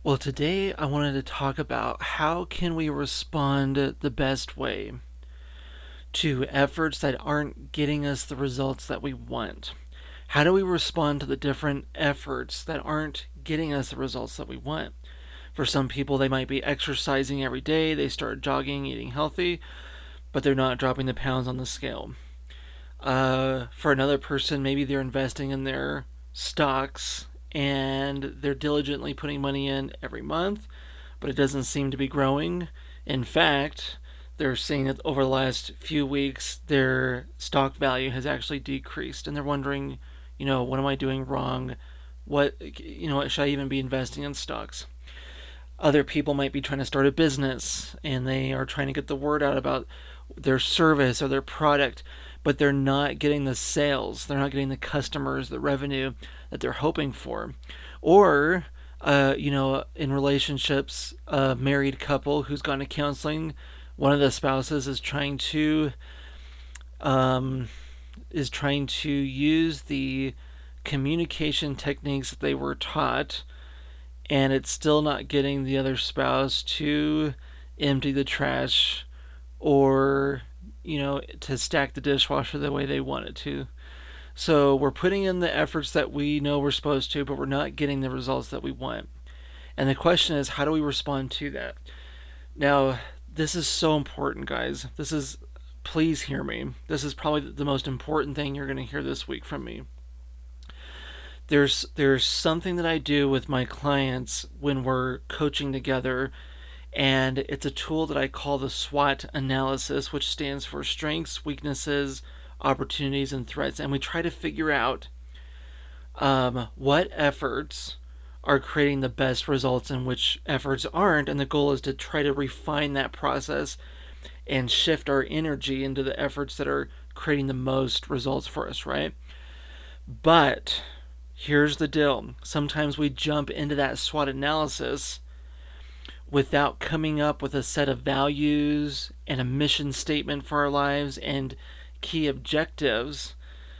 Well, today I wanted to talk about how can we respond the best way to efforts that aren't getting us the results that we want. How do we respond to the different efforts that aren't getting us the results that we want? For some people, they might be exercising every day, they start jogging, eating healthy, but they're not dropping the pounds on the scale. For another person, maybe they're investing in their stocks and they're diligently putting money in every month, but it doesn't seem to be growing. In fact, they're seeing that over the last few weeks, their stock value has actually decreased, and they're wondering, what am I doing wrong? Should I even be investing in stocks? Other people might be trying to start a business and they are trying to get the word out about their service or their product, but they're not getting the sales, they're not getting the customers, the revenue that they're hoping for. Or, in relationships, a married couple who's gone to counseling, one of the spouses um, is trying to use the communication techniques that they were taught, and it's still not getting the other spouse to empty the trash or to stack the dishwasher the way they want it to. So we're putting in the efforts that we know we're supposed to, but we're not getting the results that we want. And the question is, how do we respond to that? Now, this is so important, guys. Please hear me. This is probably the most important thing you're going to hear this week from me. There's something that I do with my clients when we're coaching together, and it's a tool that I call the SWOT analysis, which stands for strengths, weaknesses, opportunities, and threats. And we try to figure out what efforts are creating the best results and which efforts aren't. And the goal is to try to refine that process and shift our energy into the efforts that are creating the most results for us, right? But here's the deal. Sometimes we jump into that SWOT analysis without coming up with a set of values and a mission statement for our lives and key objectives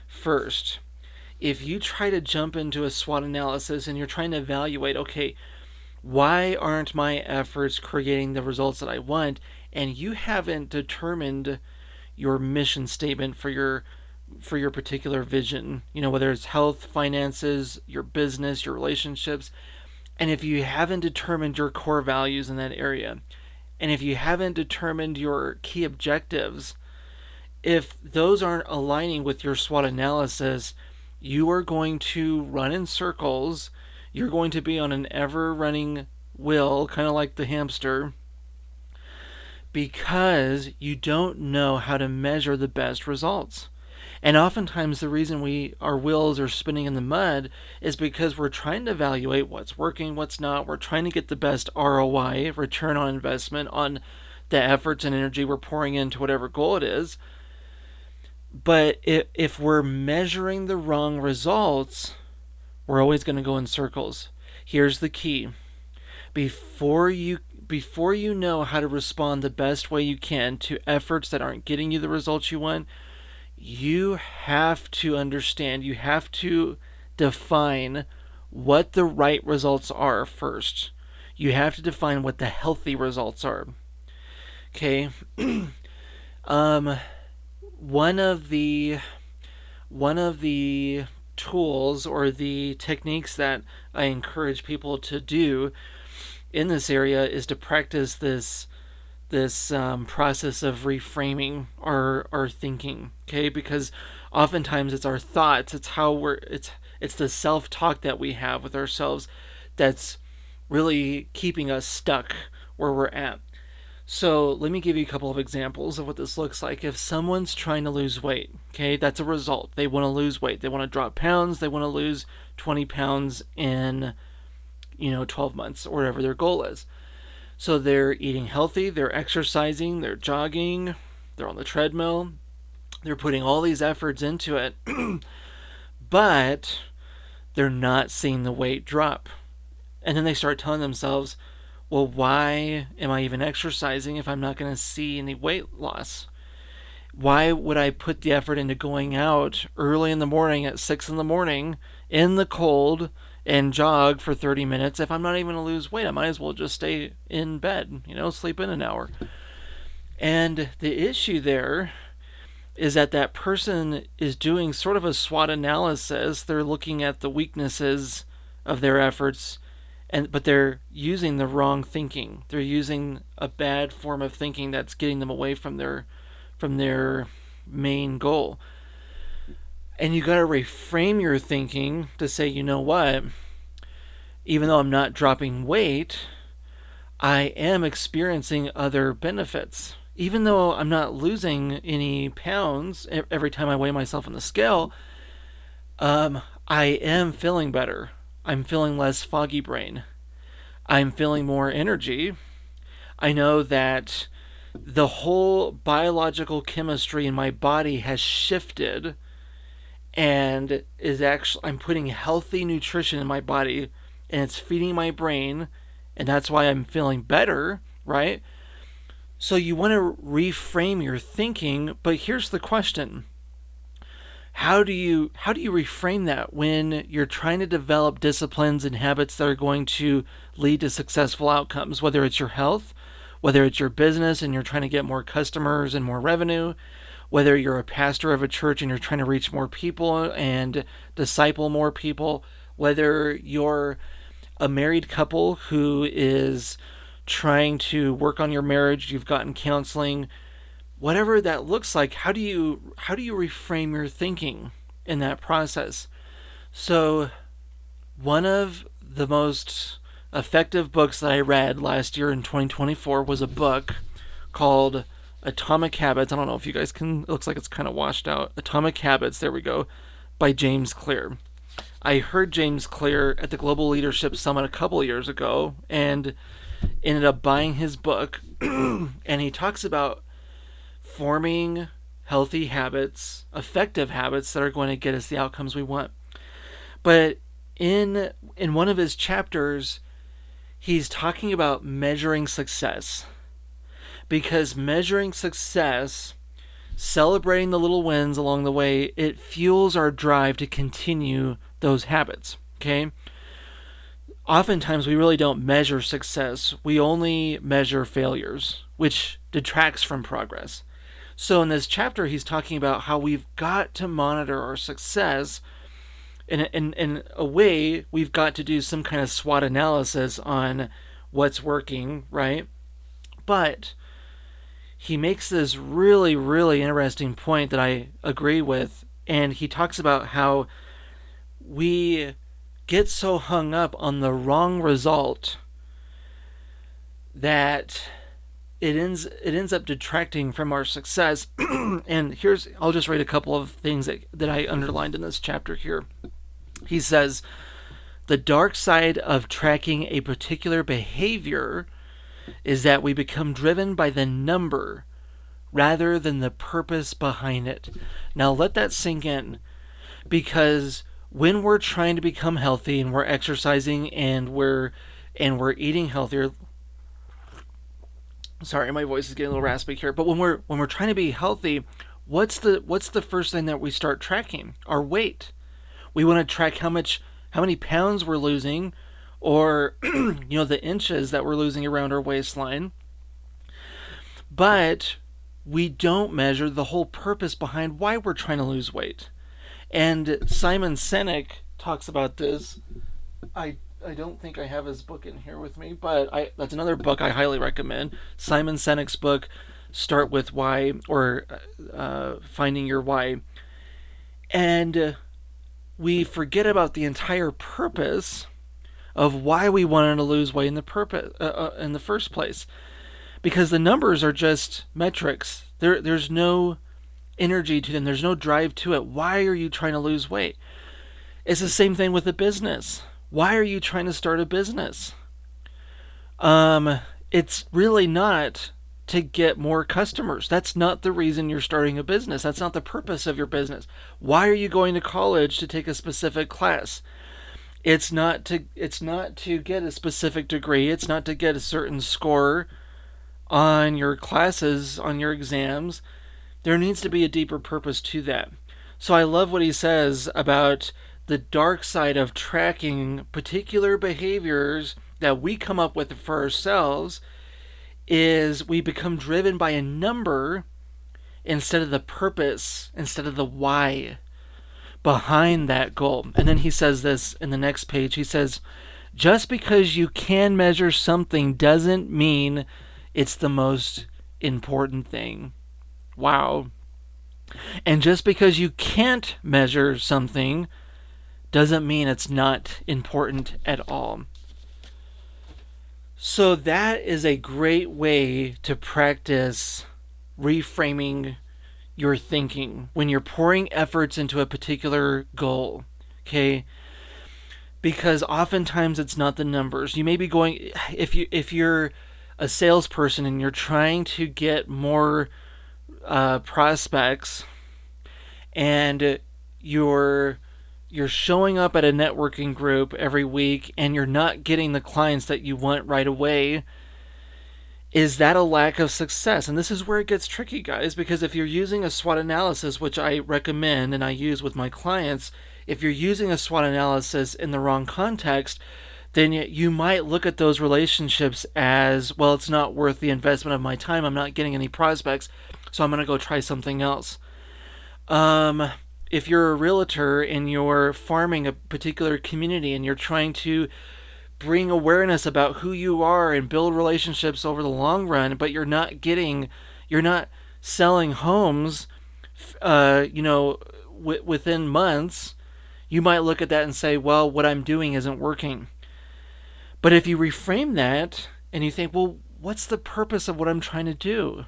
first. If you try to jump into a SWOT analysis and you're trying to evaluate, okay, why aren't my efforts creating the results that I want, and you haven't determined your mission statement for your particular vision, whether it's health, finances, your business, your relationships, and if you haven't determined your core values in that area, and if you haven't determined your key objectives, if those aren't aligning with your SWOT analysis, you are going to run in circles. You're going to be on an ever running wheel, kind of like the hamster, because you don't know how to measure the best results. And oftentimes the reason our wheels are spinning in the mud is because we're trying to evaluate what's working, what's not. We're trying to get the best ROI, return on investment, on the efforts and energy we're pouring into whatever goal it is. But if we're measuring the wrong results, we're always going to go in circles. Here's the key. Before you know how to respond the best way you can to efforts that aren't getting you the results you want, you have to understand, you have to define what the right results are first. You have to define what the healthy results are. Okay? One of the tools or the techniques that I encourage people to do in this area is to practice this process of reframing our thinking. Okay, because oftentimes it's our thoughts, it's the self-talk that we have with ourselves that's really keeping us stuck where we're at. So let me give you a couple of examples of what this looks like. If someone's trying to lose weight, okay, that's a result. They want to lose weight. They want to drop pounds. They want to lose 20 pounds in 12 months or whatever their goal is. So they're eating healthy, they're exercising, they're jogging, they're on the treadmill, they're putting all these efforts into it, but they're not seeing the weight drop. And then they start telling themselves, well, why am I even exercising if I'm not going to see any weight loss? Why would I put the effort into going out early in the morning at 6 in the morning in the cold and jog for 30 minutes. If I'm not even going to lose weight, I might as well just stay in bed, sleep in an hour. And the issue there is that that person is doing sort of a SWOT analysis. They're looking at the weaknesses of their efforts, but they're using the wrong thinking. They're using a bad form of thinking that's getting them away from their main goal. And you got to reframe your thinking to say, you know what? Even though I'm not dropping weight, I am experiencing other benefits. Even though I'm not losing any pounds every time I weigh myself on the scale, I am feeling better. I'm feeling less foggy brain. I'm feeling more energy. I know that the whole biological chemistry in my body has shifted and is actually, I'm putting healthy nutrition in my body and it's feeding my brain, and that's why I'm feeling better, right? So you want to reframe your thinking, but here's the question. How do you reframe that when you're trying to develop disciplines and habits that are going to lead to successful outcomes, whether it's your health, whether it's your business and you're trying to get more customers and more revenue, whether you're a pastor of a church and you're trying to reach more people and disciple more people, whether you're a married couple who is trying to work on your marriage, you've gotten counseling, whatever that looks like, how do you reframe your thinking in that process? So one of the most effective books that I read last year in 2024 was a book called Atomic Habits. I don't know if you guys can, it looks like it's kind of washed out. Atomic Habits, there we go, by James Clear. I heard James Clear at the Global Leadership Summit a couple of years ago and ended up buying his book. And he talks about forming healthy habits, effective habits that are going to get us the outcomes we want. But in one of his chapters, he's talking about measuring success. Because measuring success, celebrating the little wins along the way, it fuels our drive to continue those habits, okay? Oftentimes we really don't measure success. We only measure failures, which detracts from progress. So in this chapter, he's talking about how we've got to monitor our success. In a way, we've got to do some kind of SWOT analysis on what's working, right? But he makes this really, really interesting point that I agree with. And he talks about how we get so hung up on the wrong result that it ends up detracting from our success. And I'll just read a couple of things that I underlined in this chapter here. He says, the dark side of tracking a particular behavior is that we become driven by the number rather than the purpose behind it. Now let that sink in, because when we're trying to become healthy and we're exercising and we're eating healthier, sorry, my voice is getting a little raspy here, but when we're trying to be healthy, what's the first thing that we start tracking? Our weight. We want to track how many pounds we're losing, or the inches that we're losing around our waistline. But we don't measure the whole purpose behind why we're trying to lose weight. And Simon Sinek talks about this. I don't think I have his book in here with me, but that's another book I highly recommend. Simon Sinek's book, Start With Why, or Finding Your Why. And we forget about the entire purpose of why we wanted to lose weight in the first place. Because the numbers are just metrics. There's no energy to them. There's no drive to it. Why are you trying to lose weight? It's the same thing with a business. Why are you trying to start a business? It's really not to get more customers. That's not the reason you're starting a business. That's not the purpose of your business. Why are you going to college to take a specific class? It's not to get a specific degree. It's not to get a certain score on your classes, on your exams. There needs to be a deeper purpose to that. So I love what he says about the dark side of tracking particular behaviors that we come up with for ourselves is we become driven by a number instead of the purpose, instead of the why behind that goal. And then he says this in the next page. He says, just because you can measure something doesn't mean it's the most important thing. Wow. And just because you can't measure something doesn't mean it's not important at all. So that is a great way to practice reframing your thinking when you're pouring efforts into a particular goal. Okay? Because oftentimes it's not the numbers. You may be going, if you're a salesperson and you're trying to get more prospects, and you're showing up at a networking group every week and you're not getting the clients that you want right away, is that a lack of success? And this is where it gets tricky, guys, because if you're using a SWOT analysis, which I recommend and I use with my clients, if you're using a SWOT analysis in the wrong context, then you might look at those relationships as, well, it's not worth the investment of my time. I'm not getting any prospects, so I'm going to go try something else. If you're a realtor and you're farming a particular community and you're trying to bring awareness about who you are and build relationships over the long run, but you're not selling homes, within months, you might look at that and say, well, what I'm doing isn't working. But if you reframe that and you think, well, what's the purpose of what I'm trying to do?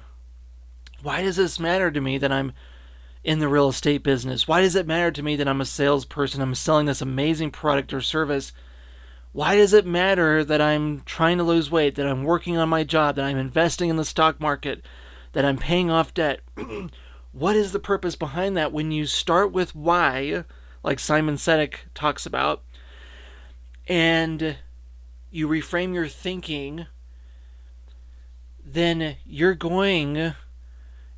Why does this matter to me that I'm in the real estate business? Why does it matter to me that I'm a salesperson? I'm selling this amazing product or service. Why does it matter that I'm trying to lose weight, that I'm working on my job, that I'm investing in the stock market, that I'm paying off debt? What is the purpose behind that? When you start with why, like Simon Sinek talks about, and you reframe your thinking, then you're going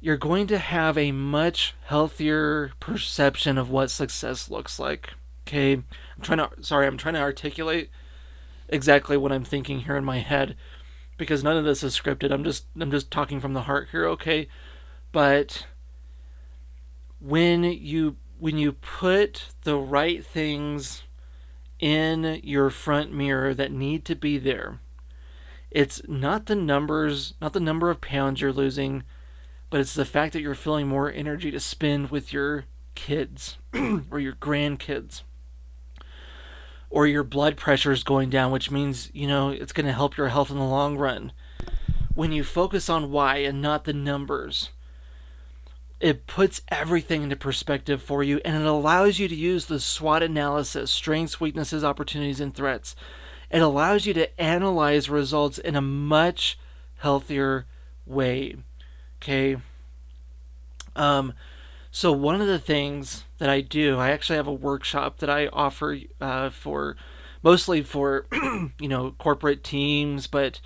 to have a much healthier perception of what success looks like. Okay, I'm trying to articulate exactly what I'm thinking here in my head, because none of this is scripted. I'm just talking from the heart here, okay? But when you put the right things in your front mirror that need to be there, it's not the numbers, not the number of pounds you're losing, but it's the fact that you're feeling more energy to spend with your kids or your grandkids. Or your blood pressure is going down, which means, it's going to help your health in the long run. When you focus on why and not the numbers, it puts everything into perspective for you, and it allows you to use the SWOT analysis, strengths, weaknesses, opportunities, and threats. It allows you to analyze results in a much healthier way. Okay? So one of the things that I do, I actually have a workshop that I offer mostly for corporate teams, but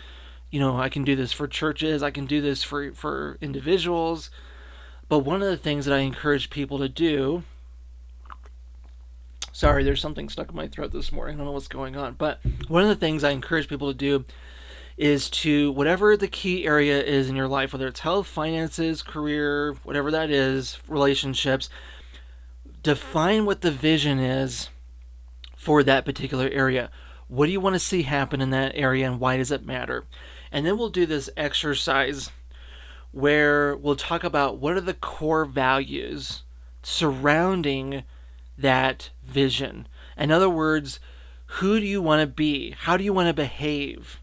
I can do this for churches, I can do this for individuals. But one of the things that I encourage people to do, sorry, there's something stuck in my throat this morning, I don't know what's going on, but one of the things I encourage people to do is to, whatever the key area is in your life, whether it's health, finances, career, whatever that is, relationships, define what the vision is for that particular area. What do you want to see happen in that area, and why does it matter? And then we'll do this exercise where we'll talk about what are the core values surrounding that vision. In other words, who do you want to be? How do you want to behave?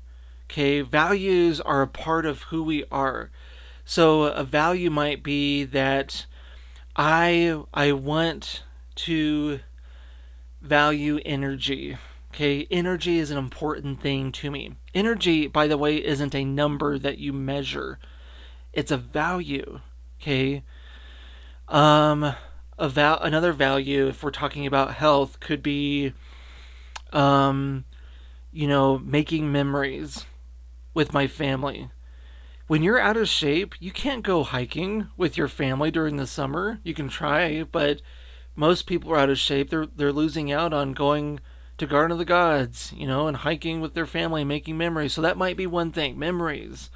Okay, values are a part of who we are. So a value might be that I want to value energy. Okay, energy is an important thing to me. Energy, by the way, isn't a number that you measure. It's a value. Okay. Another value, if we're talking about health, could be, making memories with my family. When you're out of shape, you can't go hiking with your family during the summer. You can try, but Most people are out of shape. They're losing out on going to Garden of the Gods, and hiking with their family, making memories. So that might be one thing. Memories,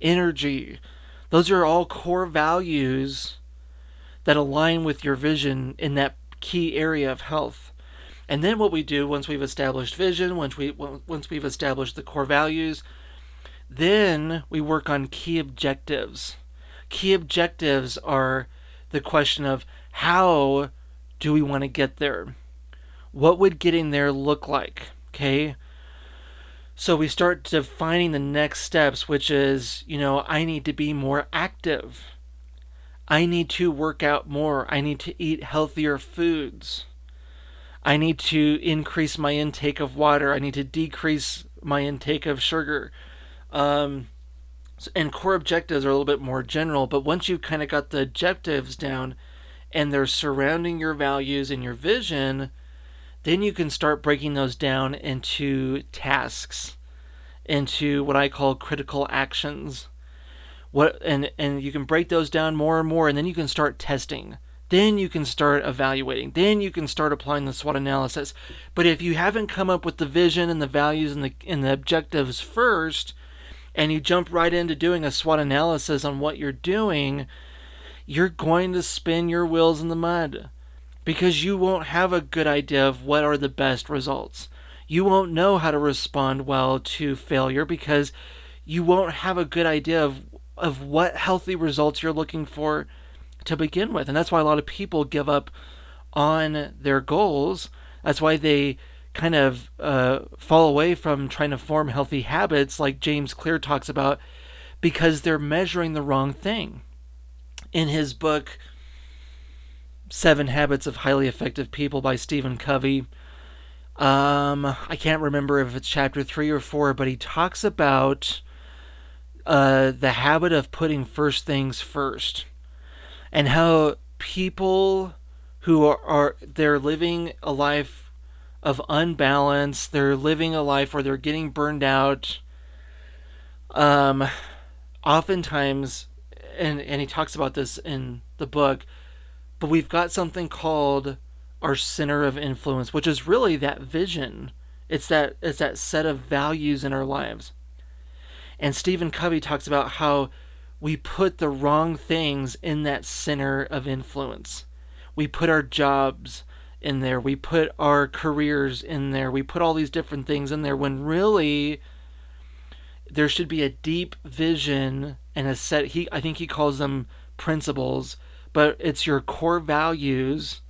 energy. Those are all core values that align with your vision in that key area of health. And then what we do once we've established vision, once we've established the core values, then we work on key objectives. Key objectives are the question of how do we want to get there? What would getting there look like? Okay? So we start defining the next steps, which is, I need to be more active. I need to work out more. I need to eat healthier foods. I need to increase my intake of water. I need to decrease my intake of sugar. And core objectives are a little bit more general, but once you've kind of got the objectives down and they're surrounding your values and your vision, then you can start breaking those down into tasks, into what I call critical actions. And you can break those down more and more, and then you can start testing. Then you can start evaluating. Then you can start applying the SWOT analysis. But if you haven't come up with the vision and the values and the objectives first, and you jump right into doing a SWOT analysis on what you're doing, you're going to spin your wheels in the mud because you won't have a good idea of what are the best results. You won't know how to respond well to failure because you won't have a good idea of what healthy results you're looking for to begin with. And that's why a lot of people give up on their goals. That's why they kind of fall away from trying to form healthy habits like James Clear talks about, because they're measuring the wrong thing. In his book 7 Habits of Highly Effective People by Stephen Covey, I can't remember if it's chapter 3 or 4, but he talks about the habit of putting first things first, and how people who they're living a life of unbalance, they're living a life where they're getting burned out, oftentimes, and he talks about this in the book, but we've got something called our center of influence, which is really that vision. It's that set of values in our lives. And Stephen Covey talks about how we put the wrong things in that center of influence. We put our jobs in there. We put our careers in there. We put all these different things in there when really there should be a deep vision and a set. I think he calls them principles, but it's your core values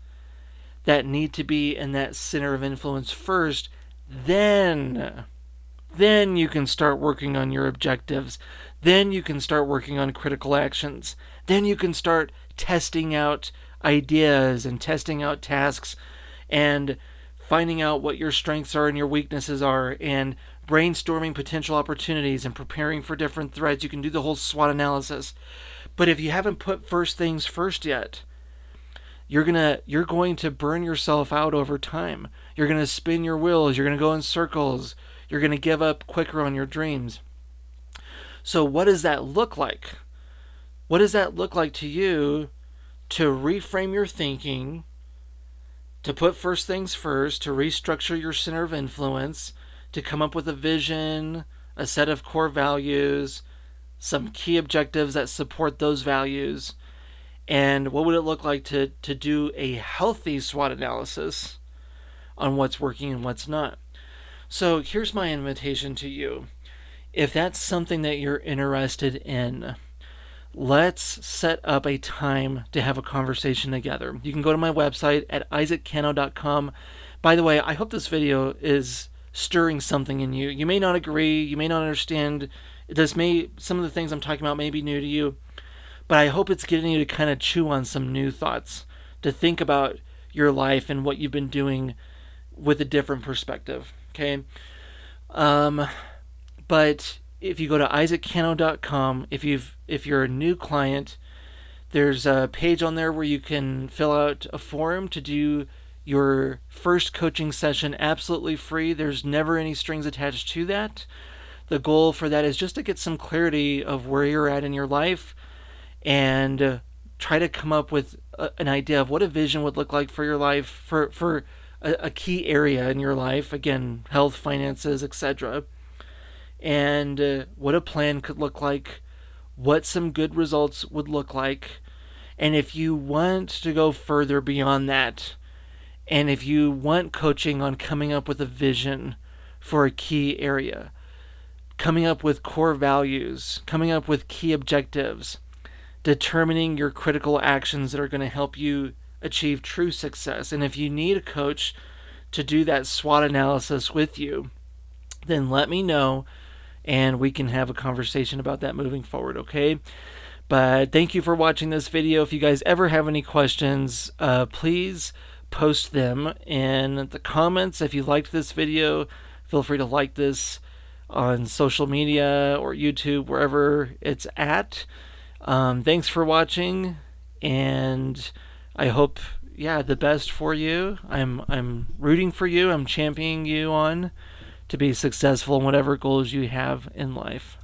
that need to be in that center of influence first. Then you can start working on your objectives. Then you can start working on critical actions. Then you can start testing out ideas and testing out tasks and finding out what your strengths are and your weaknesses are and brainstorming potential opportunities and preparing for different threats. You can do the whole SWOT analysis. But if you haven't put first things first yet, you're going to burn yourself out over time. You're going to spin your wheels. You're going to go in circles. You're going to give up quicker on your dreams. So what does that look like? What does that look like to you to reframe your thinking, to put first things first, to restructure your center of influence, to come up with a vision, a set of core values, some key objectives that support those values, and what would it look like to do a healthy SWOT analysis on what's working and what's not? So here's my invitation to you. If that's something that you're interested in, let's set up a time to have a conversation together. You can go to my website at isaaccano.com. By the way, I hope this video is stirring something in you. You may not agree, you may not understand. Some of the things I'm talking about may be new to you, but I hope it's getting you to kind of chew on some new thoughts, to think about your life and what you've been doing with a different perspective. Okay? But if you go to isaaccano.com, if you're a new client, there's a page on there where you can fill out a form to do your first coaching session absolutely free. There's never any strings attached to that. The goal for that is just to get some clarity of where you're at in your life and try to come up with an idea of what a vision would look like for your life, for a key area in your life. Again, health, finances, etc. And what a plan could look like, what some good results would look like. And if you want to go further beyond that, and if you want coaching on coming up with a vision for a key area, coming up with core values, coming up with key objectives, determining your critical actions that are going to help you achieve true success. And if you need a coach to do that SWOT analysis with you, then let me know and we can have a conversation about that moving forward, okay? But thank you for watching this video. If you guys ever have any questions, please post them in the comments. If you liked this video, feel free to like this on social media or YouTube, wherever it's at. Thanks for watching, and I hope, the best for you. I'm rooting for you. I'm championing you on to be successful in whatever goals you have in life.